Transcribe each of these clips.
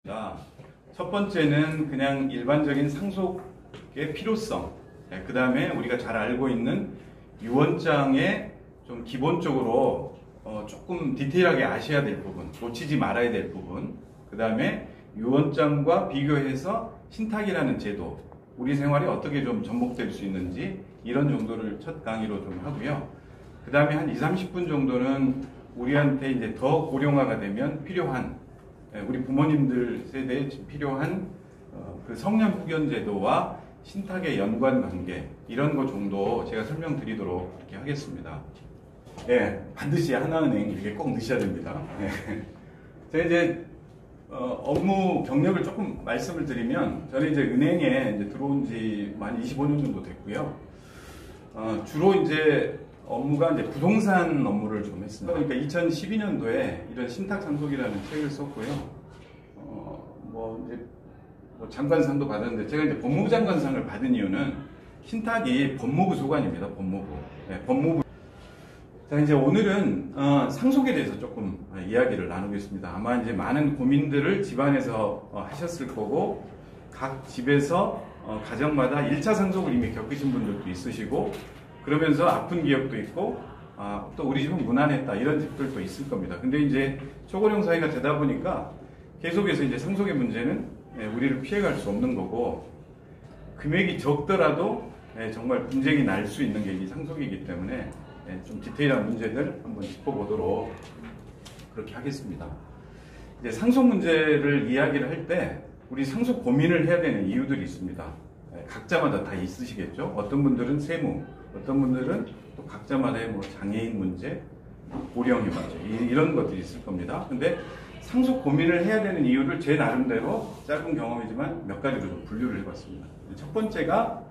첫 번째는 그냥 일반적인 상속의 필요성, 그 다음에 우리가 잘 알고 있는 유언장에 좀 기본적으로 조금 디테일하게 아셔야 될 부분, 놓치지 말아야 될 부분, 그 다음에 유언장과 비교해서 신탁이라는 제도, 우리 생활에 어떻게 좀 접목될 수 있는지 이런 정도를 첫 강의로 좀 하고요. 그 다음에 한 20-30분 정도는 우리한테 이제 더 고령화가 되면 필요한, 우리 부모님들 세대에 필요한 그 성년 후견 제도와 신탁의 연관 관계, 이런 거 정도 제가 설명드리도록 그렇게 하겠습니다. 네, 반드시 하나은행 이렇게 꼭 넣으셔야 됩니다. 네. 제가 이제 업무 경력을 조금 말씀을 드리면, 저는 이제 은행에 이제 들어온 지 만 25년 정도 됐고요. 주로 이제 업무가 이제 부동산 업무를 좀 했습니다. 그러니까 2012년도에 이런 신탁 상속이라는 책을 썼고요. 이제 장관상도 받았는데, 제가 이제 법무부 장관상을 받은 이유는 신탁이 법무부 소관입니다. 법무부. 네, 법무부. 자, 이제 오늘은 상속에 대해서 조금 이야기를 나누겠습니다. 아마 이제 많은 고민들을 집안에서 하셨을 거고, 각 집에서 가정마다 1차 상속을 이미 겪으신 분들도 있으시고, 그러면서 아픈 기억도 있고, 또 우리 집은 무난했다 이런 집들도 있을 겁니다. 근데 이제 초고령 사회가 되다 보니까 계속해서 이제 상속의 문제는 우리를 피해갈 수 없는 거고, 금액이 적더라도 정말 분쟁이 날 수 있는 게 이 상속이기 때문에 좀 디테일한 문제들 한번 짚어보도록 그렇게 하겠습니다. 이제 상속 문제를 이야기를 할 때 우리 상속 고민을 해야 되는 이유들이 있습니다. 각자마다 다 있으시겠죠. 어떤 분들은 세무, 어떤 분들은 또 각자마다의 뭐 장애인 문제, 고령의 문제, 이런 것들이 있을 겁니다. 근데 상속 고민을 해야 되는 이유를 제 나름대로 짧은 경험이지만 몇 가지로 좀 분류를 해봤습니다. 첫 번째가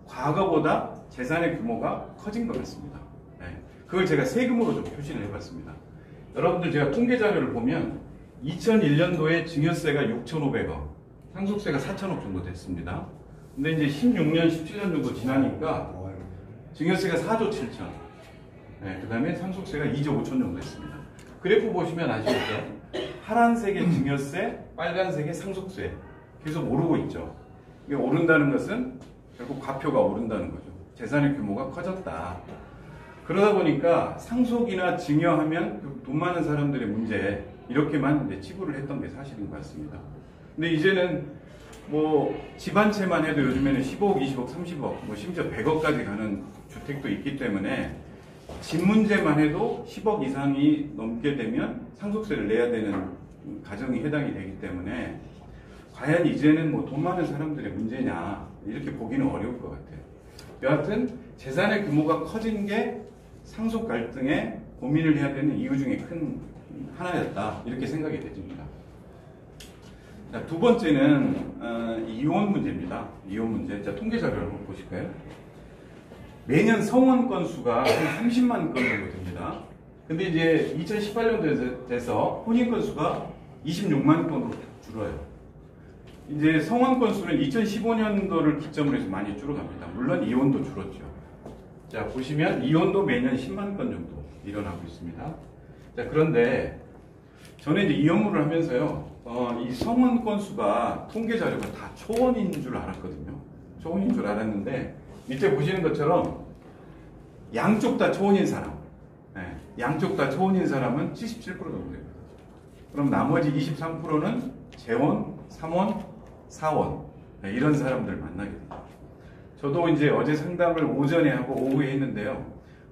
과거보다 재산의 규모가 커진 것 같습니다. 그걸 제가 세금으로 좀 표시를 해봤습니다. 여러분들 제가 통계 자료를 보면 2001년도에 증여세가 6,500억, 상속세가 4,000억 정도 됐습니다. 근데 이제 16년, 17년 정도 지나니까 증여세가 4조 7천, 그 다음에 상속세가 2조 5천 정도 됐습니다. 그래프 보시면 아시겠죠? 파란색의 증여세, 빨간색의 상속세 계속 오르고 있죠. 이게 오른다는 것은 결국 과표가 오른다는 거죠. 재산의 규모가 커졌다. 그러다 보니까 상속이나 증여하면 돈 많은 사람들의 문제, 이렇게만 이제 치부를 했던 게 사실인 것 같습니다. 근데 이제는 뭐 집 한 채만 해도 요즘에는 15억, 20억, 30억, 뭐 심지어 100억까지 가는 주택도 있기 때문에 집 문제만 해도 10억 이상이 넘게 되면 상속세를 내야 되는 가정이 해당이 되기 때문에 과연 이제는 뭐 돈 많은 사람들의 문제냐, 이렇게 보기는 어려울 것 같아요. 여하튼 재산의 규모가 커진 게 상속 갈등에 고민을 해야 되는 이유 중에 큰 하나였다, 이렇게 생각이 됩니다. 자, 두 번째는 이혼 문제입니다. 이혼 문제. 자, 통계 자료를 한번 보실까요? 매년 성원 건수가 한 30만 건 정도 됩니다. 근데 이제 2018년 돼서 혼인 건수가 26만 건으로 줄어요. 이제 성원 건수는 2015년도를 기점으로 해서 많이 줄어갑니다. 물론 이혼도 줄었죠. 자, 보시면 이혼도 매년 10만 건 정도 일어나고 있습니다. 자, 그런데 저는 이제 이 업무를 하면서요, 이 성원 건수가 통계 자료가 다 초원인 줄 알았거든요. 초원인 줄 알았는데, 밑에 보시는 것처럼 양쪽 다 초원인 사람, 양쪽 다 초원인 사람은 77% 정도 됩니다. 그럼 나머지 23%는 재원, 3원, 4원, 이런 사람들 만나게 됩니다. 저도 이제 어제 상담을 오전에 하고 오후에 했는데요.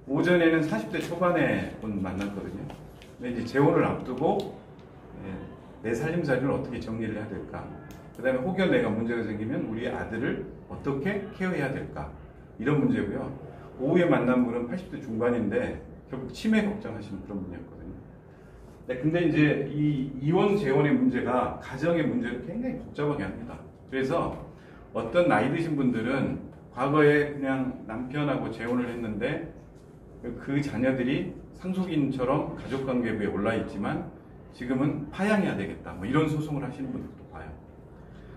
오전에는 40대 초반에 분 만났거든요. 근데 이제 재혼을 앞두고 내 살림살이를 어떻게 정리를 해야 될까, 그 다음에 혹여 내가 문제가 생기면 우리 아들을 어떻게 케어해야 될까, 이런 문제고요. 오후에 만난 분은 80대 중반인데 결국 치매 걱정하시는 그런 분이었거든요. 근데 이제 이 이혼 재혼의 문제가 가정의 문제를 굉장히 복잡하게 합니다. 그래서 어떤 나이 드신 분들은 과거에 그냥 남편하고 재혼을 했는데 그 자녀들이 상속인처럼 가족관계부에 올라있지만 지금은 파양해야 되겠다, 뭐 이런 소송을 하시는 분들도 봐요.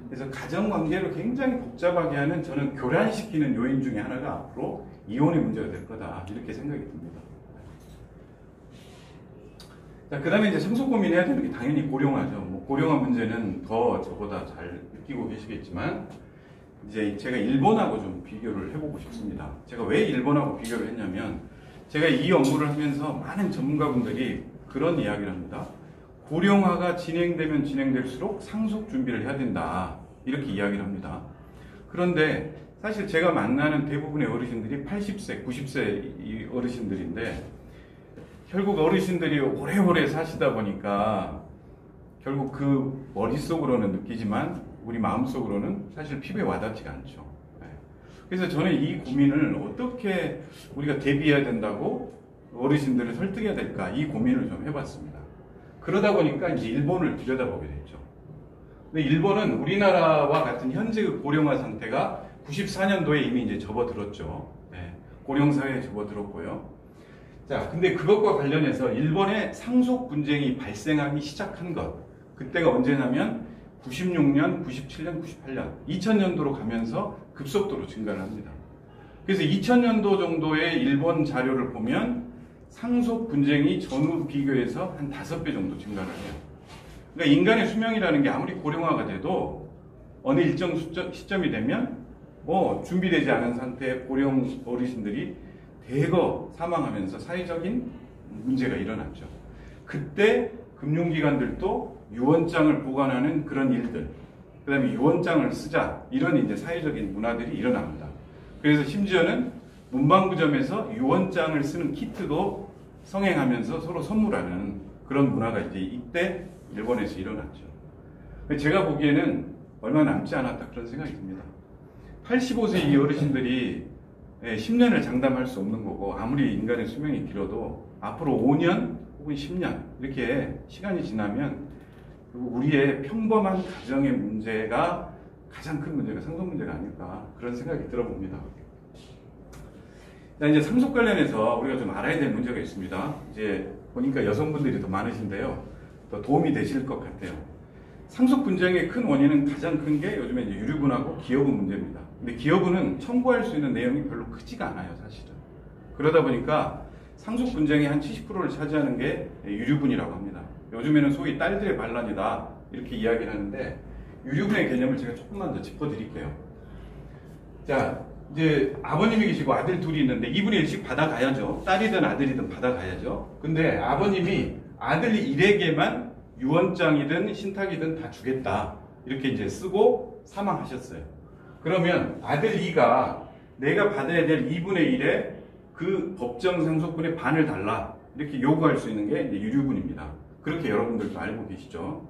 그래서 가정관계를 굉장히 복잡하게 하는, 저는 교란시키는 요인 중에 하나가 앞으로 이혼의 문제가 될 거다, 이렇게 생각이 듭니다. 자, 그 다음에 이제 상속 고민해야 되는 게 당연히 고령화죠. 뭐 고령화 문제는 더 저보다 잘 느끼고 계시겠지만, 이제 제가 일본하고 좀 비교를 해보고 싶습니다. 제가 왜 일본하고 비교를 했냐면, 제가 이 업무를 하면서 많은 전문가분들이 그런 이야기를 합니다. 고령화가 진행되면 진행될수록 상속 준비를 해야 된다. 이렇게 이야기를 합니다. 그런데 사실 제가 만나는 대부분의 어르신들이 80세, 90세 어르신들인데, 결국 어르신들이 오래오래 사시다 보니까 결국 그 머릿속으로는 느끼지만 우리 마음속으로는 사실 피부에 와닿지가 않죠. 그래서 저는 이 고민을 어떻게 우리가 대비해야 된다고 어르신들을 설득해야 될까, 이 고민을 좀 해봤습니다. 그러다 보니까 이제 일본을 들여다보게 됐죠. 근데 일본은 우리나라와 같은 현재의 고령화 상태가 94년도에 이미 이제 접어들었죠. 고령사회에 접어들었고요. 자, 근데 그것과 관련해서 일본의 상속 분쟁이 발생하기 시작한 것, 그때가 언제냐면 96년, 97년, 98년, 2000년도로 가면서 급속도로 증가를 합니다. 그래서 2000년도 정도의 일본 자료를 보면 상속 분쟁이 전후 비교해서 한 5배 정도 증가를 해요. 그러니까 인간의 수명이라는 게 아무리 고령화가 돼도 어느 일정 시점이 되면 준비되지 않은 상태의 고령 어르신들이 대거 사망하면서 사회적인 문제가 일어났죠. 그때 금융기관들도 유언장을 보관하는 그런 일들, 그 다음에 유언장을 쓰자, 이런 이제 사회적인 문화들이 일어납니다. 그래서 심지어는 문방구점에서 유언장을 쓰는 키트도 성행하면서 서로 선물하는 그런 문화가 이제 이때 일본에서 일어났죠. 제가 보기에는 얼마 남지 않았다, 그런 생각이 듭니다. 85세 이 어르신들이 10년을 장담할 수 없는 거고, 아무리 인간의 수명이 길어도 앞으로 5년 혹은 10년 이렇게 시간이 지나면 우리의 평범한 가정의 문제가 가장 큰 문제가 상속 문제가 아닐까, 그런 생각이 들어봅니다. 이제 상속 관련해서 우리가 좀 알아야 될 문제가 있습니다. 이제 보니까 여성분들이 더 많으신데요, 더 도움이 되실 것 같아요. 상속 분쟁의 큰 원인은 가장 큰 게 요즘에 이제 유류분하고 기여분 문제입니다. 근데 기여분은 청구할 수 있는 내용이 별로 크지가 않아요, 사실은. 그러다 보니까 상속 분쟁의 한 70%를 차지하는 게 유류분이라고 합니다. 요즘에는 소위 딸들의 반란이다, 이렇게 이야기를 하는데, 유류분의 개념을 제가 조금만 더 짚어드릴게요. 자, 이제 아버님이 계시고 아들 둘이 있는데 2분의 1씩 받아가야죠. 딸이든 아들이든 받아가야죠. 근데 아버님이 아들 1에게만 유언장이든 신탁이든 다 주겠다, 이렇게 이제 쓰고 사망하셨어요. 그러면 아들 2가 내가 받아야 될 2분의 1에 그 법정 상속분의 반을 달라, 이렇게 요구할 수 있는 게 이제 유류분입니다. 그렇게 여러분들도 알고 계시죠.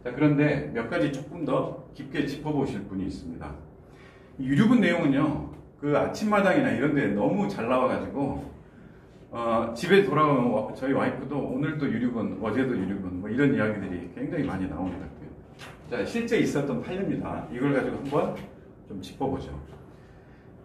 자, 그런데 몇 가지 조금 더 깊게 짚어보실 분이 있습니다. 이 유류분 내용은요, 그 아침마당이나 이런 데 너무 잘 나와가지고 집에 돌아오면 저희 와이프도 오늘도 유류분, 어제도 유류분, 뭐 이런 이야기들이 굉장히 많이 나옵니다. 자, 실제 있었던 판례입니다. 이걸 가지고 한번 좀 짚어보죠.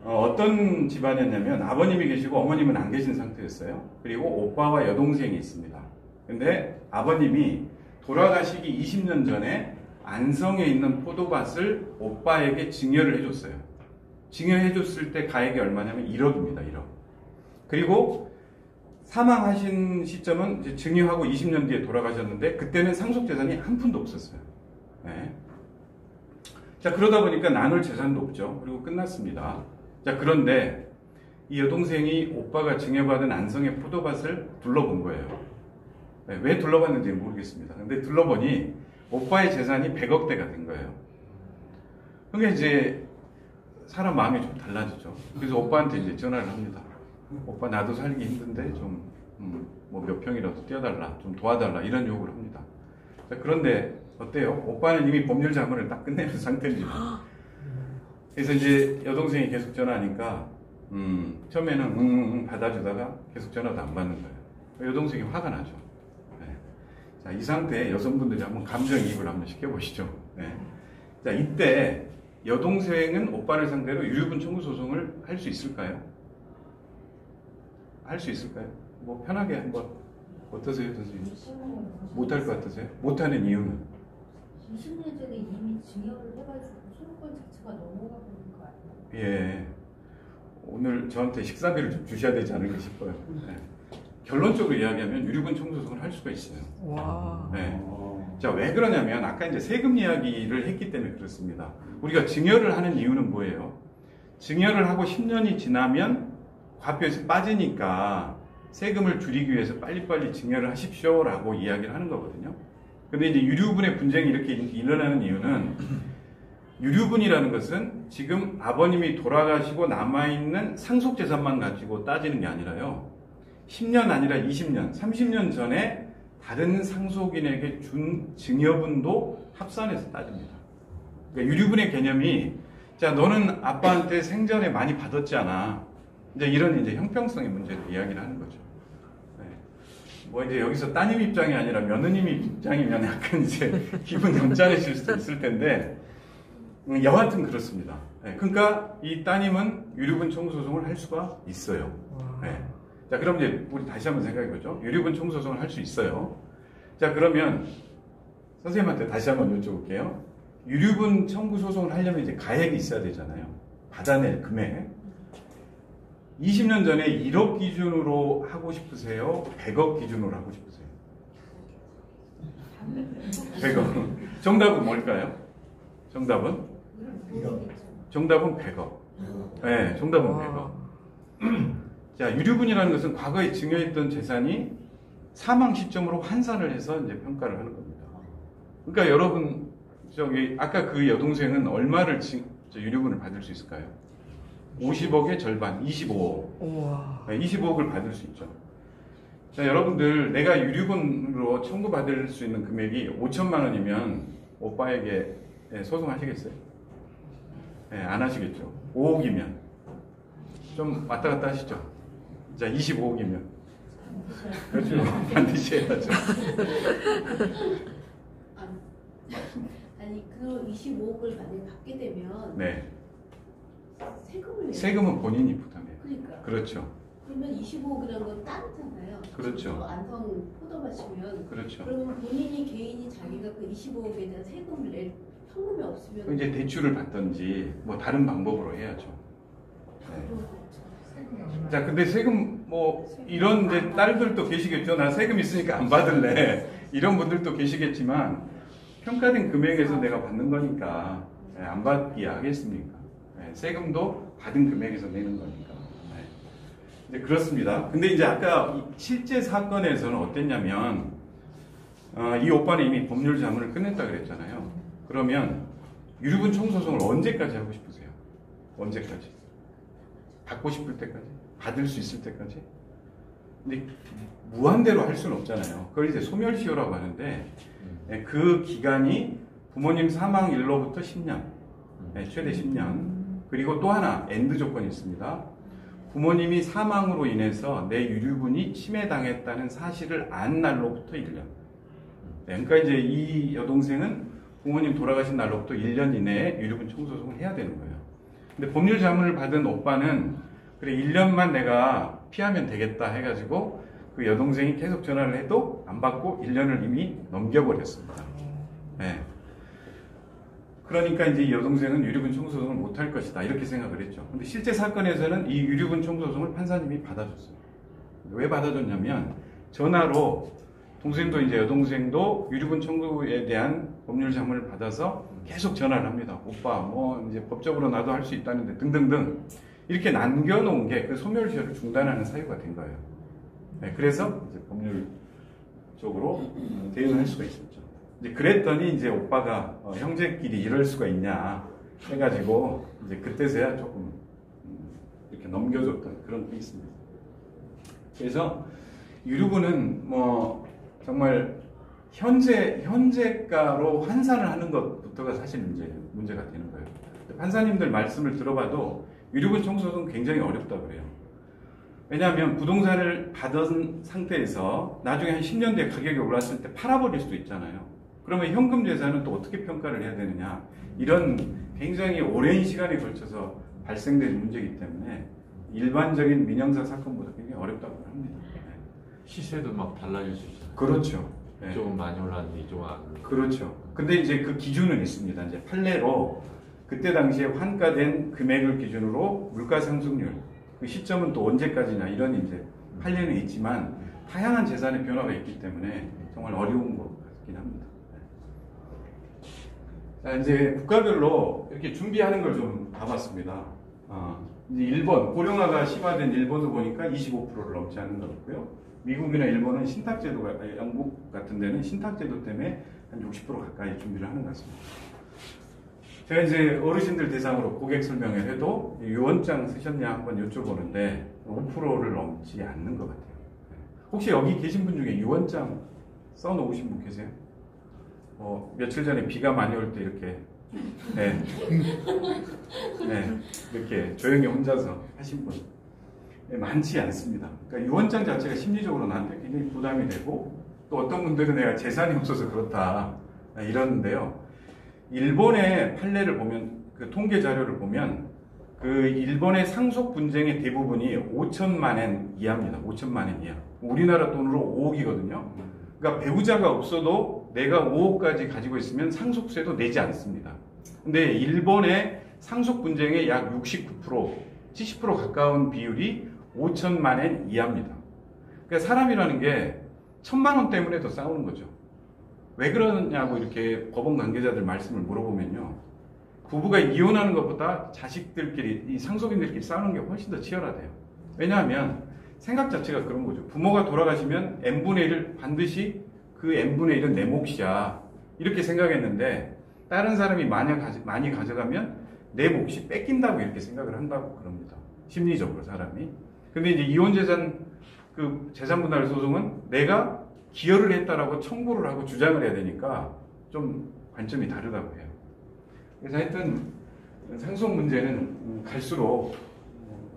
어떤 집안이었냐면 아버님이 계시고 어머님은 안 계신 상태였어요. 그리고 오빠와 여동생이 있습니다. 근데 아버님이 돌아가시기 20년 전에 안성에 있는 포도밭을 오빠에게 증여를 해줬어요. 증여해줬을 때 가액이 얼마냐면 1억입니다. 1억. 그리고 사망하신 시점은 이제 증여하고 20년 뒤에 돌아가셨는데, 그때는 상속재산이 한 푼도 없었어요. 네. 자, 그러다 보니까 나눌 재산도 없죠. 그리고 끝났습니다. 자, 그런데 이 여동생이 오빠가 증여받은 안성의 포도밭을 둘러본 거예요. 네, 왜 둘러봤는지 모르겠습니다. 근데 둘러보니 오빠의 재산이 100억대가 된 거예요. 그러니까 이제 사람 마음이 좀 달라지죠. 그래서 오빠한테 이제 전화를 합니다. 오빠, 나도 살기 힘든데 좀 뭐 몇 평이라도 떼어달라, 좀 도와달라, 이런 요구를 합니다. 자, 그런데 어때요? 오빠는 이미 법률 자문을 딱 끝내는 상태입니다. 그래서 이제 여동생이 계속 전화하니까 처음에는 받아주다가 계속 전화도 안 받는 거예요. 여동생이 화가 나죠. 네. 자, 이 상태에 여성분들이 한번 감정이입을 한번 시켜보시죠. 네. 자, 이때 여동생은 오빠를 상대로 유류분 청구 소송을 할 수 있을까요? 할 수 있을까요? 뭐 편하게 한번. 어떠세요, 선생님? 못할 것 같으세요? 못하는 이유는? 20년 전에 이미 증여를 해가지고 소유권 자체가 넘어가 버린 거 아니에요? 예. 오늘 저한테 식사비를 좀 주셔야 되지 않을까 싶어요. 네. 결론적으로 이야기하면 유류분 청구소송을 할 수가 있어요. 와. 네. 자, 왜 그러냐면 아까 이제 세금 이야기를 했기 때문에 그렇습니다. 우리가 증여를 하는 이유는 뭐예요? 증여를 하고 10년이 지나면 과표에서 빠지니까 세금을 줄이기 위해서 빨리빨리 증여를 하십시오라고 이야기를 하는 거거든요. 근데 이제 유류분의 분쟁이 이렇게 일어나는 이유는 유류분이라는 것은 지금 아버님이 돌아가시고 남아있는 상속재산만 가지고 따지는 게 아니라요. 10년 아니라 20년, 30년 전에 다른 상속인에게 준 증여분도 합산해서 따집니다. 그러니까 유류분의 개념이 자, 너는 아빠한테 생전에 많이 받았잖아. 이제 이런 이제 형평성의 문제를 이야기를 하는 거죠. 네. 뭐 이제 여기서 따님 입장이 아니라 며느님 입장이면 약간 이제 기분 점잖으실 수도 있을 텐데, 여하튼 그렇습니다. 네. 그러니까 이 따님은 유류분 청구소송을 할 수가 있어요. 네. 자, 그럼 이제 우리 다시 한번 생각해 보죠. 유류분 청구소송을 할 수 있어요. 자, 그러면 선생님한테 다시 한번 여쭤볼게요. 유류분 청구소송을 하려면 이제 가액이 있어야 되잖아요. 받아낼 금액. 20년 전에 1억 기준으로 하고 싶으세요? 100억 기준으로 하고 싶으세요? 100억. 정답은 뭘까요? 정답은? 정답은 100억. 네, 정답은 100억. 자, 유류분이라는 것은 과거에 증여했던 재산이 사망 시점으로 환산을 해서 이제 평가를 하는 겁니다. 그러니까 여러분, 저기 아까 그 여동생은 얼마를 유류분을 받을 수 있을까요? 50억의 절반, 25억. 우와. 25억을 받을 수 있죠. 자, 여러분들 내가 유류분으로 청구받을 수 있는 금액이 5천만 원이면 오빠에게 소송하시겠어요? 네, 안 하시겠죠. 5억이면 좀 왔다 갔다 하시죠. 자, 25억이면 그렇죠. 반드시 해야죠. 아니 그 25억을 만약에 받게 되면 네. 세금은 본인이 부담해요. 그러니까. 그렇죠. 그러면 25억이라는 건 따르잖아요. 그렇죠. 안성 포도 마시면. 그렇죠. 그러면 본인이 개인이 자기가 그 25억에 대한 세금을 낼 현금이 없으면 이제 대출을 받든지 뭐 다른 방법으로 해야죠. 네. 자, 근데 세금 뭐 이런 이제 딸들도 계시겠죠. 나 세금 있으니까 안 받을래. 이런 분들도 계시겠지만 평가된 금액에서 내가 받는 거니까 안 받기야 하겠습니까? 세금도 받은 금액에서 내는 거니까. 이제 그렇습니다. 근데 이제 아까 실제 사건에서는 어땠냐면 이 오빠는 이미 법률 자문을 끝냈다 그랬잖아요. 그러면 유류분 청구소송을 언제까지 하고 싶으세요? 언제까지? 받고 싶을 때까지? 받을 수 있을 때까지? 근데 무한대로 할 수는 없잖아요. 그걸 이제 소멸시효라고 하는데 그 기간이 부모님 사망일로부터 10년, 최대 10년. 그리고 또 하나 엔드 조건이 있습니다. 부모님이 사망으로 인해서 내 유류분이 침해당했다는 사실을 안 날로부터 1년. 그러니까 이제 이 여동생은 부모님 돌아가신 날로부터 1년 이내에 유류분 청구소송을 해야 되는 거예요. 근데 법률 자문을 받은 오빠는 그래 1년만 내가 피하면 되겠다 해가지고 그 여동생이 계속 전화를 해도 안 받고 1년을 이미 넘겨버렸습니다. 네. 그러니까 이제 이 여동생은 유류분 청구소송을 못할 것이다 이렇게 생각을 했죠. 근데 실제 사건에서는 이 유류분 청구소송을 판사님이 받아줬어요. 왜 받아줬냐면 전화로 동생도 이제 여동생도 유류분 청구에 대한 법률 자문을 받아서 계속 전화를 합니다. 오빠 뭐 이제 법적으로 나도 할 수 있다는데 등등등 이렇게 남겨놓은 게 그 소멸시효를 중단하는 사유가 된 거예요. 네, 그래서 이제 법률 쪽으로 대응을 할 수가 있었죠. 이제 그랬더니 이제 오빠가 형제끼리 이럴 수가 있냐 해가지고 이제 그때서야 조금 이렇게 넘겨줬던 그런 게 있습니다. 그래서 유류분은 뭐 정말 현재가로 환산을 하는 것부터가 사실 문제가 되는 거예요. 판사님들 말씀을 들어봐도 유류분 청구소송 굉장히 어렵다 그래요. 왜냐하면 부동산을 받은 상태에서 나중에 한 10년 뒤에 가격이 올랐을 때 팔아버릴 수도 있잖아요. 그러면 현금 재산은 또 어떻게 평가를 해야 되느냐. 이런 굉장히 오랜 시간에 걸쳐서 발생된 문제이기 때문에 일반적인 민형사 사건보다 굉장히 어렵다고 합니다. 시세도 막 달라질 수 있잖아요. 그렇죠. 네. 이쪽은 많이 올랐는데 이쪽은 안 올랐는데. 그렇죠. 근데 이제 그 기준은 있습니다. 이제 판례로 그때 당시에 환가된 금액을 기준으로 물가 상승률 그 시점은 또 언제까지냐 이런 이제 판례는 있지만 다양한 재산의 변화가 있기 때문에 정말 어려운 것 같긴 합니다. 자, 이제 국가별로 이렇게 준비하는 걸 좀 봐봤습니다. 이제 일본, 고령화가 심화된 일본을 보니까 25%를 넘지 않는 것 같고요. 미국이나 일본은 신탁제도가, 영국 같은 데는 신탁제도 때문에 한 60% 가까이 준비를 하는 것 같습니다. 제가 이제 어르신들 대상으로 고객 설명을 해도 유언장 쓰셨냐 한번 여쭤보는데 5%를 넘지 않는 것 같아요. 혹시 여기 계신 분 중에 유언장 써놓으신 분 계세요? 며칠 전에 비가 많이 올 때 이렇게 네. 네, 이렇게 조용히 혼자서 하신 분 많지 않습니다. 그러니까 유언장 자체가 심리적으로 나한테 굉장히 부담이 되고 또 어떤 분들은 내가 재산이 없어서 그렇다 이러는데요. 일본의 판례를 보면 그 통계 자료를 보면 그 일본의 상속 분쟁의 대부분이 5천만 엔 이하입니다. 5천만 엔 이하. 우리나라 돈으로 5억이거든요. 그러니까 배우자가 없어도 내가 5억까지 가지고 있으면 상속세도 내지 않습니다. 근데 일본의 상속 분쟁의 약 69%, 70% 가까운 비율이 5천만 엔 이하입니다. 그러니까 사람이라는 게 1,000만 원 때문에도 싸우는 거죠. 왜 그러냐고 이렇게 법원 관계자들 말씀을 물어보면요. 부부가 이혼하는 것보다 자식들끼리, 이 상속인들끼리 싸우는 게 훨씬 더 치열하대요. 왜냐하면 생각 자체가 그런 거죠. 부모가 돌아가시면 n분의 1을 반드시 그 n분의 1은 내 몫이야. 이렇게 생각했는데 다른 사람이 많이 가져가면 내 몫이 뺏긴다고 이렇게 생각을 한다고 그럽니다. 심리적으로 사람이. 근데 이제 이혼재산 그 재산분할 소송은 내가 기여를 했다라고 청구를 하고 주장을 해야 되니까 좀 관점이 다르다고 해요. 그래서 하여튼 상속 문제는 갈수록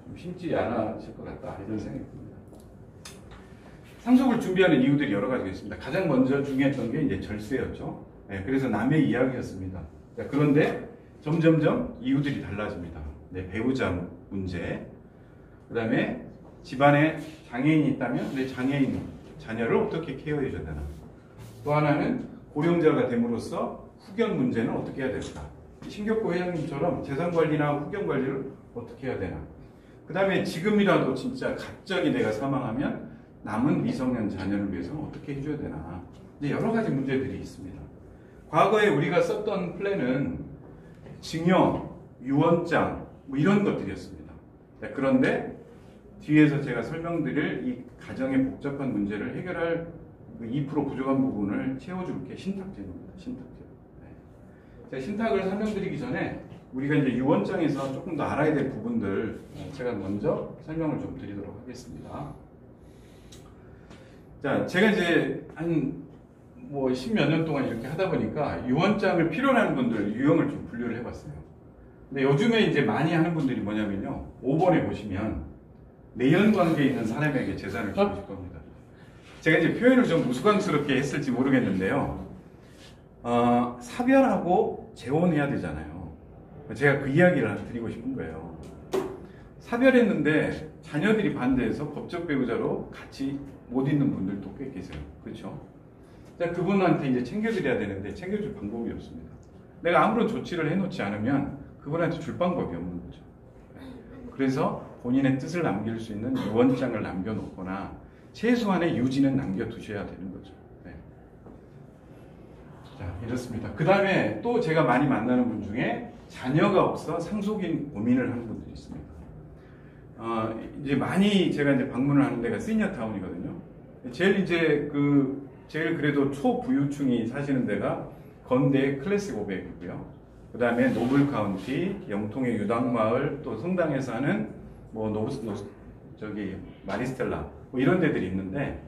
좀 쉽지 않아질 것 같다 이런 생각이 듭니다. 상속을 준비하는 이유들이 여러 가지가 있습니다. 가장 먼저 중요했던 게 이제 절세였죠. 네, 그래서 남의 이야기였습니다. 그런데 점점점 이유들이 달라집니다. 네, 배우자 문제, 그 다음에 집안에 장애인이 있다면 내 장애인 자녀를 어떻게 케어해 줘야 되나. 또 하나는 고령자가 됨으로써 후견 문제는 어떻게 해야 될까. 신격구 회장님처럼 재산관리나 후견 관리를 어떻게 해야 되나. 그 다음에 지금이라도 진짜 갑자기 내가 사망하면 남은 미성년 자녀를 위해서는 어떻게 해줘야 되나. 이제 여러 가지 문제들이 있습니다. 과거에 우리가 썼던 플랜은 증여, 유언장 뭐 이런 것들이었습니다. 그런데 뒤에서 제가 설명드릴 이 가정의 복잡한 문제를 해결할 2% 부족한 부분을 채워줄 게 신탁제도입니다. 신탁제도. 제가 신탁을 설명드리기 전에 우리가 이제 유언장에서 조금 더 알아야 될 부분들 제가 먼저 설명을 좀 드리도록 하겠습니다. 자, 제가 이제 한 뭐 10몇 년 동안 이렇게 하다 보니까 유언장을 필요로 하는 분들 유형을 좀 분류를 해봤어요. 근데 요즘에 이제 많이 하는 분들이 뭐냐면요. 5번에 보시면 내연 관계에 있는 사람에게 재산을 주고 싶을 겁니다. 제가 이제 표현을 좀 우스꽝스럽게 했을지 모르겠는데요. 사별하고 재혼해야 되잖아요. 제가 그 이야기를 드리고 싶은 거예요. 사별했는데 자녀들이 반대해서 법적 배우자로 같이 못 있는 분들도 꽤 계세요. 그렇죠? 자, 그분한테 이제 챙겨드려야 되는데 챙겨줄 방법이 없습니다. 내가 아무런 조치를 해놓지 않으면 그분한테 줄 방법이 없는 거죠. 그래서 본인의 뜻을 남길 수 있는 유언장을 남겨놓거나 최소한의 유지는 남겨두셔야 되는 거죠. 네. 자, 이렇습니다. 그 다음에 또 제가 많이 만나는 분 중에 자녀가 없어 상속인 고민을 하는 분들이 있습니다. 이제 많이 제가 이제 방문을 하는 데가 시니어타운이거든요. 제일 그래도 초부유층이 사시는 데가 건대 클래식 500이고요. 그 다음에 노블카운티, 영통의 유당마을, 또 성당에 사는 뭐 마리스텔라 뭐 이런 데들이 있는데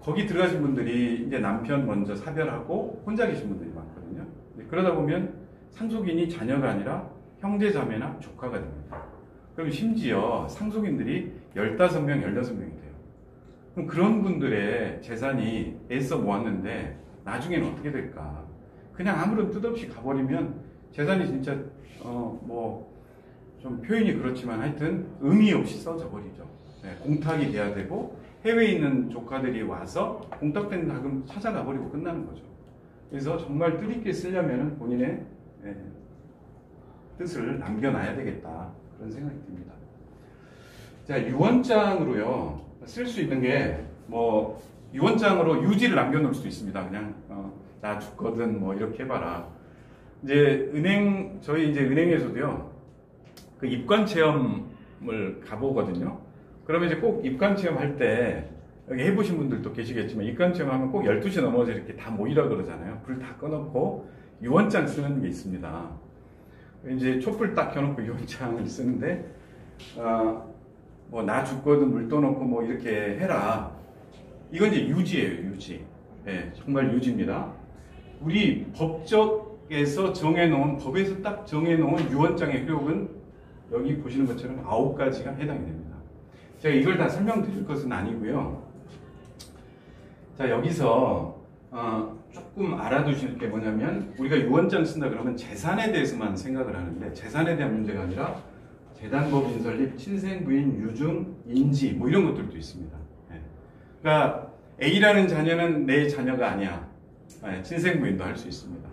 거기 들어가신 분들이 이제 남편 먼저 사별하고 혼자 계신 분들이 많거든요. 그러다 보면 상속인이 자녀가 아니라 형제 자매나 조카가 됩니다. 그럼 심지어 상속인들이 15명, 16명이 돼요. 그럼 그런 분들의 재산이 애써 모았는데 나중에는 어떻게 될까? 그냥 아무런 뜻 없이 가버리면 재산이 진짜 좀 표현이 그렇지만 하여튼 의미 없이 써져 버리죠. 네, 공탁이 돼야 되고 해외에 있는 조카들이 와서 공탁된 자금 찾아가 버리고 끝나는 거죠. 그래서 정말 뜻있게 쓰려면 본인의 뜻을 남겨놔야 되겠다 그런 생각이 듭니다. 자, 유언장으로요 쓸 수 있는 게 뭐 유언장으로 유지를 남겨놓을 수도 있습니다. 그냥 나 죽거든 뭐 이렇게 해봐라. 이제 저희 이제 은행에서도요 그 입관 체험을 가보거든요. 그러면 이제 꼭 입관 체험할 때 여기 해보신 분들도 계시겠지만 입관 체험하면 꼭 12시 넘어서 이렇게 다 모이라 그러잖아요. 불 다 꺼놓고 유언장 쓰는 게 있습니다. 이제 촛불 딱 켜놓고 유언장을 쓰는데 뭐 나 죽거든 물 떠놓고 뭐 이렇게 해라. 이건 이제 유지예요, 유지. 네, 정말 유지입니다. 우리 법적에서 정해놓은 법에서 딱 정해놓은 유언장의 효력은 여기 보시는 것처럼 9가지가 해당이 됩니다. 제가 이걸 다 설명드릴 것은 아니고요. 자, 여기서 조금 알아두실 게 뭐냐면 우리가 유언장 쓴다 그러면 재산에 대해서만 생각을 하는데 재산에 대한 문제가 아니라 재단법인 설립, 친생부인, 유증, 인지 뭐 이런 것들도 있습니다. 네. 그러니까 A라는 자녀는 내 자녀가 아니야. 네, 친생부인도 할 수 있습니다.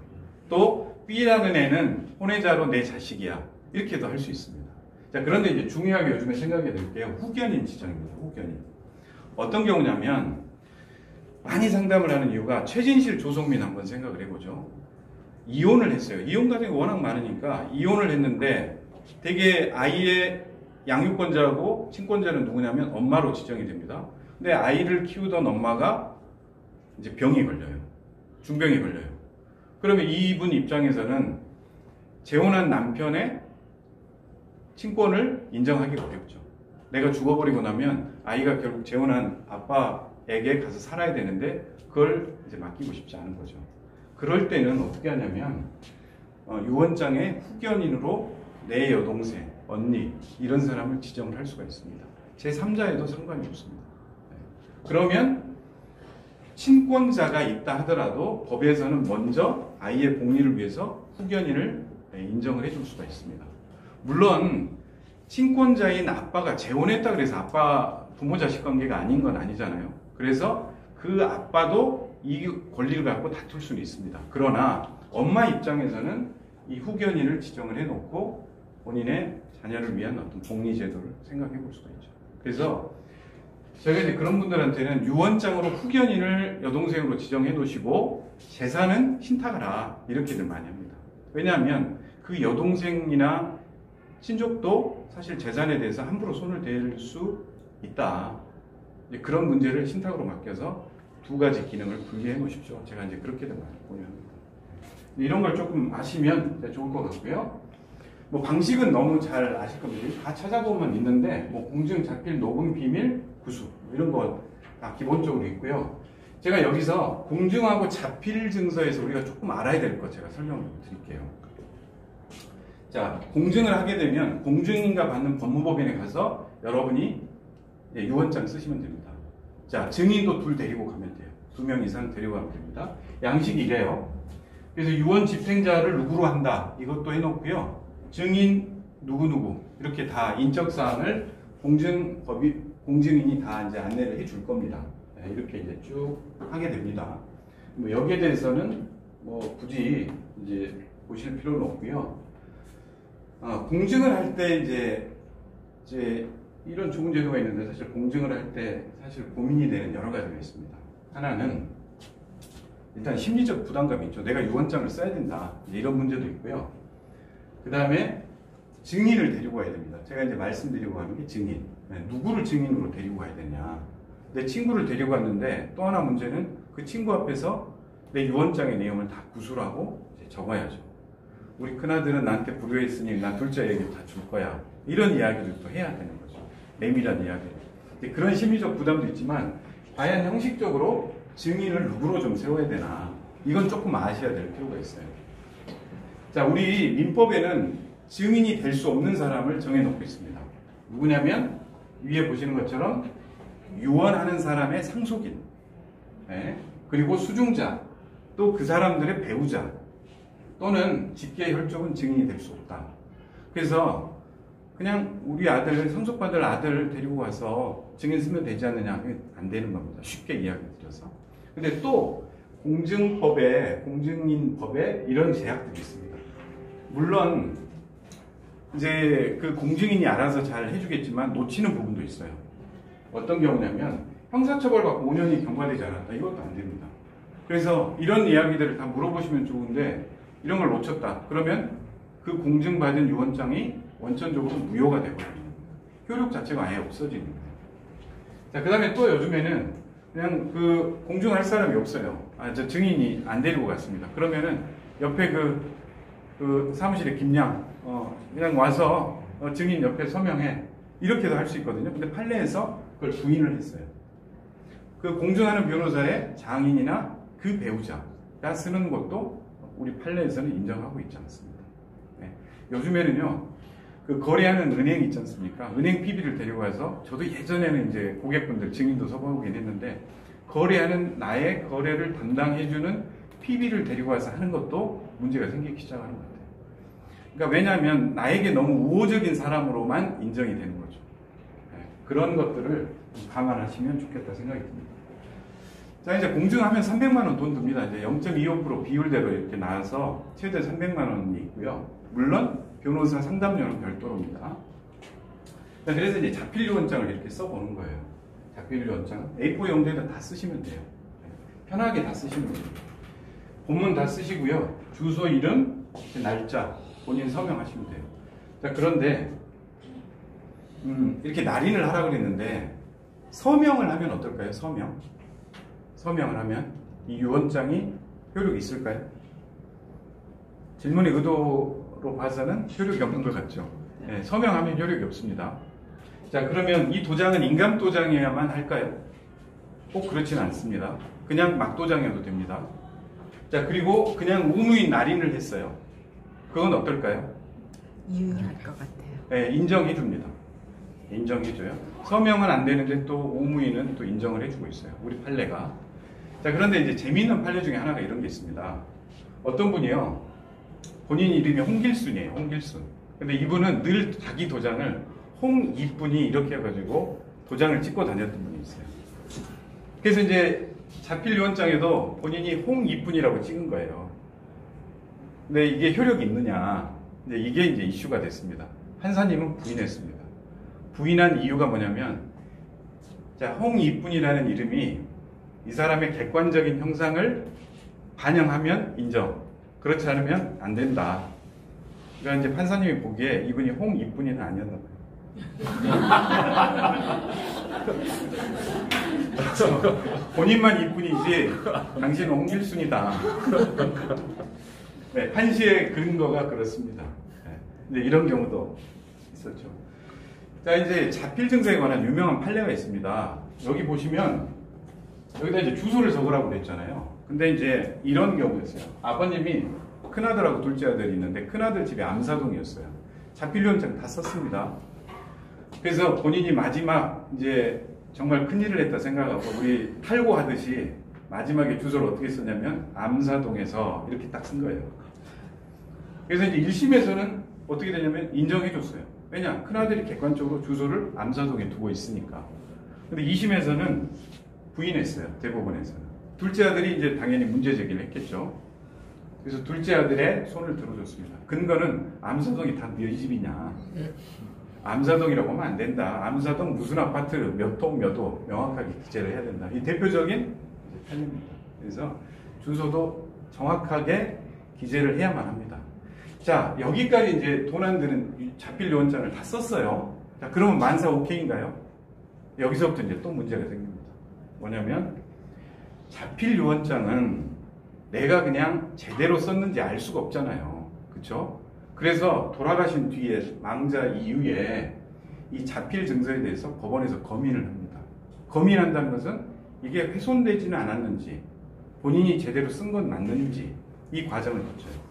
또 B라는 애는 혼외자로 내 자식이야. 이렇게도 할 수 있습니다. 자, 그런데 이제 중요하게 요즘에 생각해야 될 게요. 후견인 지정입니다. 후견인. 어떤 경우냐면 많이 상담을 하는 이유가 최진실, 조성민 한번 생각을 해보죠. 이혼을 했어요. 이혼 가정이 워낙 많으니까 이혼을 했는데 되게 아이의 양육권자하고 친권자는 누구냐면 엄마로 지정이 됩니다. 근데 아이를 키우던 엄마가 이제 병이 걸려요. 중병이 걸려요. 그러면 이분 입장에서는 재혼한 남편의 친권을 인정하기 어렵죠. 내가 죽어버리고 나면 아이가 결국 재혼한 아빠에게 가서 살아야 되는데 그걸 이제 맡기고 싶지 않은 거죠. 그럴 때는 어떻게 하냐면 유언장의 후견인으로 내 여동생, 언니 이런 사람을 지정을 할 수가 있습니다. 제3자에도 상관이 없습니다. 그러면 친권자가 있다 하더라도 법에서는 먼저 아이의 복리를 위해서 후견인을 인정을 해줄 수가 있습니다. 물론 친권자인 아빠가 재혼했다 그래서 아빠 부모 자식 관계가 아닌 건 아니잖아요. 그래서 그 아빠도 이 권리를 갖고 다툴 수는 있습니다. 그러나 엄마 입장에서는 이 후견인을 지정을 해놓고 본인의 자녀를 위한 어떤 복리제도를 생각해 볼 수가 있죠. 그래서 저희가 이제 그런 분들한테는 유언장으로 후견인을 여동생으로 지정해 놓으시고 재산은 신탁하라 이렇게들 많이 합니다. 왜냐하면 그 여동생이나 친족도 사실 재산에 대해서 함부로 손을 댈 수 있다. 그런 문제를 신탁으로 맡겨서 두 가지 기능을 분리해 놓으십시오. 제가 이제 그렇게들 많이 권유합니다. 이런 걸 조금 아시면 좋을 것 같고요. 뭐 방식은 너무 잘 아실 겁니다. 다 찾아보면 있는데 뭐 공증, 자필, 녹음, 비밀, 구수 이런 거 다 기본적으로 있고요. 제가 여기서 공증하고 자필 증서에서 우리가 조금 알아야 될 것 제가 설명을 드릴게요. 자, 공증을 하게 되면 공증인가 받는 법무법인에 가서 여러분이 유언장 쓰시면 됩니다. 자, 증인도 둘 데리고 가면 돼요. 2명 이상 데리고 가면 됩니다. 양식이 이래요. 그래서 유언 집행자를 누구로 한다 이것도 해놓고요. 증인 누구누구 이렇게 다 인적사항을 공증인이 다 이제 안내를 해줄 겁니다. 네, 이렇게 이제 쭉 하게 됩니다. 뭐 여기에 대해서는 뭐 굳이 이제 보실 필요는 없고요. 공증을 할 때 이제 이런 좋은 제도가 있는데 사실 공증을 할 때 사실 고민이 되는 여러 가지가 있습니다. 하나는 일단 심리적 부담감이 있죠. 내가 유언장을 써야 된다. 이런 문제도 있고요. 그 다음에 증인을 데리고 가야 됩니다. 제가 이제 말씀드리고 하는 게 증인. 누구를 증인으로 데리고 가야 되냐. 내 친구를 데리고 갔는데 또 하나 문제는 그 친구 앞에서 내 유언장의 내용을 다 구술하고 적어야죠. 우리 큰아들은 나한테 불효했으니 나 둘째에게 다 줄 거야. 이런 이야기를 또 해야 되는 거죠. 내밀한 이야기를. 그런 심리적 부담도 있지만 과연 형식적으로 증인을 누구로 좀 세워야 되나. 이건 조금 아셔야 될 필요가 있어요. 자, 우리 민법에는 증인이 될 수 없는 사람을 정해놓고 있습니다. 누구냐면 위에 보시는 것처럼 유언하는 사람의 상속인, 네, 그리고 수중자, 또 그 사람들의 배우자, 또는 직계 혈족은 증인이 될 수 없다. 그래서 그냥 우리 아들, 상속받을 아들 데리고 가서 증인 쓰면 되지 않느냐. 안 되는 겁니다. 쉽게 이야기 드려서. 근데 또 공증법에, 공증인법에 이런 제약들이 있습니다. 물론 이제 그 공증인이 알아서 잘 해주겠지만 놓치는 부분도 있어요. 어떤 경우냐면 형사처벌 받고 5년이 경과되지 않았다. 이것도 안 됩니다. 그래서 이런 이야기들을 다 물어보시면 좋은데 이런 걸 놓쳤다. 그러면 그 공증받은 유언장이 원천적으로 무효가 되거든요. 효력 자체가 아예 없어지는 거예요. 자, 그 다음에 또 요즘에는 그냥 그 공증할 사람이 없어요. 저 증인이 안 데리고 갔습니다. 그러면은 옆에 그 사무실에 김양, 그냥 와서 증인 옆에 서명해. 이렇게도 할 수 있거든요. 근데 판례에서 그걸 부인을 했어요. 그 공증하는 변호사의 장인이나 그 배우자가 쓰는 것도 우리 판례에서는 인정하고 있지 않습니다. 네. 요즘에는요, 그 거래하는 은행 있지 않습니까? 은행 PB를 데리고 가서 저도 예전에는 이제 고객분들 증인도 서보긴 했는데 거래하는 나의 거래를 담당해주는 PB를 데리고 와서 하는 것도 문제가 생기기 시작하는 것 같아요. 그러니까 왜냐하면 나에게 너무 우호적인 사람으로만 인정이 되는 거죠. 네. 그런 것들을 감안하시면 좋겠다 생각이 듭니다. 자, 이제 공증하면 300만 원 돈 듭니다. 이제 0.25% 비율대로 이렇게 나와서 최대 300만 원이 있고요. 물론 변호사 상담료는 별도로입니다. 자, 그래서 이제 자필유언장을 이렇게 써보는 거예요. 자필유언장 A4 용지에다 다 쓰시면 돼요. 편하게 다 쓰시면 돼요. 본문 다 쓰시고요. 주소, 이름, 날짜 본인 서명하시면 돼요. 자, 그런데 이렇게 날인을 하라고 그랬는데 서명을 하면 어떨까요? 서명을 하면 이 유언장이 효력이 있을까요? 질문의 의도로 봐서는 효력이 없는 것 같죠. 네, 서명하면 효력이 없습니다. 자, 그러면 이 도장은 인감도장이어야만 할까요? 꼭 그렇지는 않습니다. 그냥 막도장이어도 됩니다. 자, 그리고 그냥 우무인 날인을 했어요. 그건 어떨까요? 유효할 것 같아요. 네, 인정해줍니다. 인정해줘요. 서명은 안 되는데 또 우무인은 또 인정을 해주고 있어요. 우리 판례가. 자, 그런데 이제 재미있는 판례 중에 하나가 이런 게 있습니다. 어떤 분이요, 본인 이름이 홍길순이에요. 홍길순. 근데 이분은 늘 자기 도장을 홍이쁜이 이렇게 해가지고 도장을 찍고 다녔던 분이 있어요. 그래서 이제 자필유언장에도 본인이 홍이쁜이라고 찍은 거예요. 근데 이게 효력이 있느냐? 이게 이제 이슈가 됐습니다. 판사님은 부인했습니다. 부인한 이유가 뭐냐면, 자, 홍이쁜이라는 이름이 이 사람의 객관적인 형상을 반영하면 인정. 그렇지 않으면 안 된다. 그러니까 이제 판사님이 보기에 이분이 홍이쁜이는 아니었나 봐요. 본인만 이쁜이지 당신은 홍길순이다. 네, 판시의 근거가 그렇습니다. 네, 근데 이런 경우도 있었죠. 자, 이제 자필증서에 관한 유명한 판례가 있습니다. 여기 보시면 여기다 이제 주소를 적으라고 그랬잖아요. 근데 이제 이런 경우였어요. 아버님이 큰아들하고 둘째 아들이 있는데 큰아들 집이 암사동이었어요. 자필유언장 다 썼습니다. 그래서 본인이 마지막 이제 정말 큰일을 했다 생각하고 우리 탈고하듯이 마지막에 주소를 어떻게 썼냐면 암사동에서 이렇게 딱 쓴 거예요. 그래서 이제 1심에서는 어떻게 되냐면 인정해줬어요. 왜냐? 큰아들이 객관적으로 주소를 암사동에 두고 있으니까. 근데 2심에서는 부인했어요. 대법원에서는. 둘째 아들이 이제 당연히 문제 제기를 했겠죠. 그래서 둘째 아들의 손을 들어줬습니다. 근거는 암사동이 다 네 집이냐. 암사동이라고 하면 안 된다. 암사동 무슨 아파트 몇 동 몇 호 명확하게 기재를 해야 된다. 이 대표적인 판례입니다. 그래서 주소도 정확하게 기재를 해야만 합니다. 자, 여기까지 이제 돈 안 드는 자필유언장을 다 썼어요. 자, 그러면 만사 오케이인가요? 여기서부터 이제 또 문제가 생깁니다. 뭐냐면 자필유언장은 내가 그냥 제대로 썼는지 알 수가 없잖아요. 그렇죠? 그래서 돌아가신 뒤에 망자 이후에 이 자필 증서에 대해서 법원에서 검인을 합니다. 검인한다는 것은 이게 훼손되지는 않았는지 본인이 제대로 쓴 건 맞는지 이 과정을 거쳐요.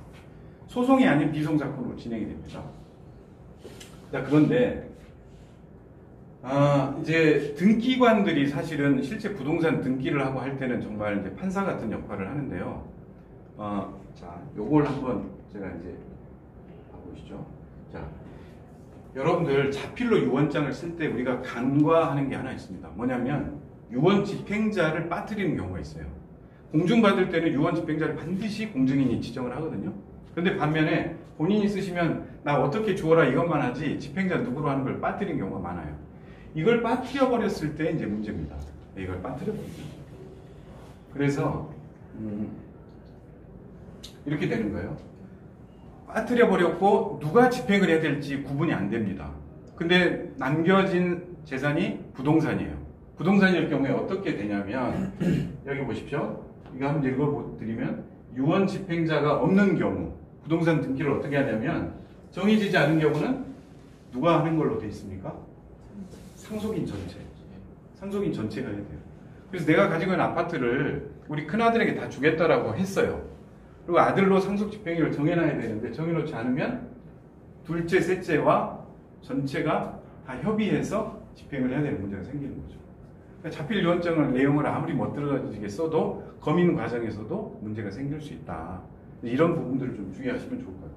소송이 아닌 비송사건으로 진행이 됩니다. 자, 그런데 이제 등기관들이 사실은 실제 부동산 등기를 하고 할 때는 정말 이제 판사 같은 역할을 하는데요. 자, 요걸 한번 제가 이제 보시죠. 자, 여러분들 자필로 유언장을 쓸 때 우리가 간과하는 게 하나 있습니다. 뭐냐면 유언 집행자를 빠뜨리는 경우가 있어요. 공증받을 때는 유언 집행자를 반드시 공증인이 지정을 하거든요. 근데 반면에 본인이 쓰시면 나 어떻게 주어라 이것만 하지 집행자 누구로 하는 걸 빠뜨리는 경우가 많아요. 이걸 빠뜨려 버렸을 때 이제 문제입니다. 이걸 빠뜨려버리죠. 그래서 이렇게 되는 거예요. 빠뜨려버렸고 누가 집행을 해야 될지 구분이 안 됩니다. 근데 남겨진 재산이 부동산이에요. 부동산일 경우에 어떻게 되냐면 여기 보십시오. 이거 한번 읽어드리면 유언 집행자가 없는 경우 부동산 등기를 어떻게 하냐면 정해지지 않은 경우는 누가 하는 걸로 돼 있습니까? 상속인 전체. 상속인 전체가 해야 돼요. 그래서 내가 가지고 있는 아파트를 우리 큰아들에게 다 주겠다라고 했어요. 그리고 아들로 상속 집행일을 정해놔야 되는데 정해놓지 않으면 둘째, 셋째와 전체가 다 협의해서 집행을 해야 되는 문제가 생기는 거죠. 그러니까 자필 유언장을 내용을 아무리 멋들어지게 써도 검인 과정에서도 문제가 생길 수 있다. 이런 부분들을 좀 주의하시면 좋을 것 같아요.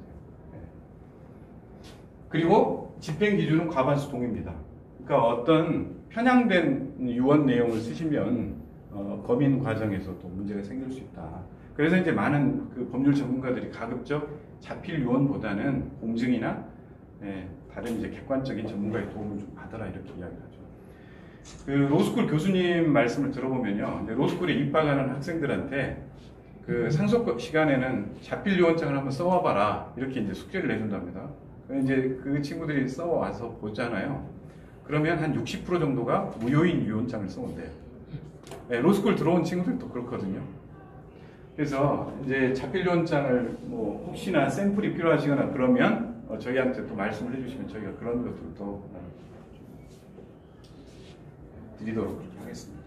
네. 그리고 집행 기준은 과반수 동의입니다. 그러니까 어떤 편향된 유언 내용을 쓰시면 검인 과정에서도 문제가 생길 수 있다. 그래서 이제 많은 그 법률 전문가들이 가급적 자필 유언보다는 공증이나 다른 이제 객관적인 전문가의 도움을 좀 받아라 이렇게 이야기하죠. 그 로스쿨 교수님 말씀을 들어보면요, 로스쿨에 입학하는 학생들한테 그 상속 시간에는 자필 유언장을 한번 써와봐라 이렇게 이제 숙제를 내준답니다. 이제 그 친구들이 써와서 보잖아요. 그러면 한 60% 정도가 무효인 유언장을 써온대요. 로스쿨 들어온 친구들도 그렇거든요. 그래서 이제 자필 유언장을 뭐 혹시나 샘플이 필요하시거나 그러면 저희한테 또 말씀을 해주시면 저희가 그런 것들도 드리도록 하겠습니다.